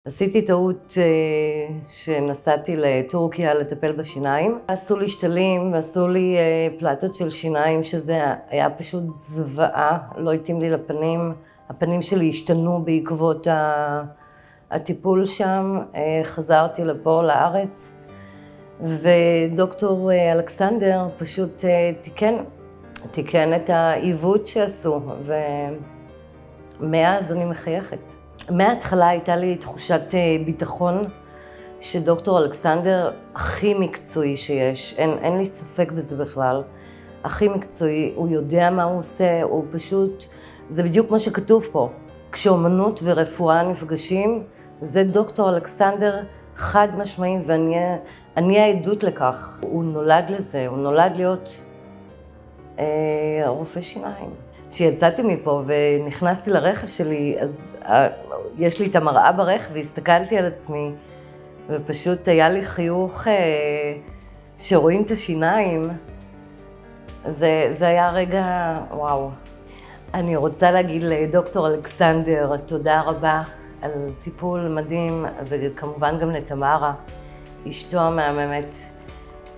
עשיתי טעות שנסעתי לטורקיה לטפל בשיניים. עשו לי שתלים ועשו לי פלטות של שיניים, שזה היה פשוט זוועה, לא התאים לי לפנים. הפנים שלי השתנו בעקבות הטיפול שם. חזרתי לפה לארץ, ודוקטור אלכסנדר פשוט תיקן את העיוות שעשו, ומאז אני מחייכת. מההתחלה הייתה לי תחושת ביטחון שדוקטור אלכסנדר הכי מקצועי שיש, אין לי ספק בזה בכלל, הכי מקצועי, הוא יודע מה הוא עושה, הוא פשוט, זה בדיוק מה שכתוב פה. כשאומנות ורפואה נפגשים, זה דוקטור אלכסנדר חד משמעי, ואני העדות לכך. הוא נולד לזה, הוא נולד להיות רופא שיניים. כשיצאתי מפה ונכנסתי לרכב שלי, אז יש לי את המראה ברכב והסתכלתי על עצמי, ופשוט היה לי חיוך שרואים את השיניים. זה היה רגע וואו. אני רוצה להגיד לדוקטור אלכסנדר תודה רבה על טיפול מדהים, וכמובן גם לתמרה, אשתו המהממת,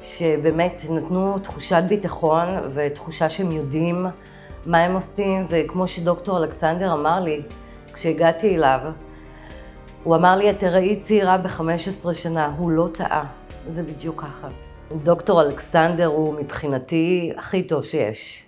שבאמת נתנו תחושת ביטחון ותחושה שהם יודעים מה הם עושים, וכמו שדוקטור אלכסנדר אמר לי, כשהגעתי אליו, הוא אמר לי, את תראי צעירה ב-15 שנה, הוא לא טעה, זה בדיוק ככה. דוקטור אלכסנדר הוא מבחינתי הכי טוב שיש.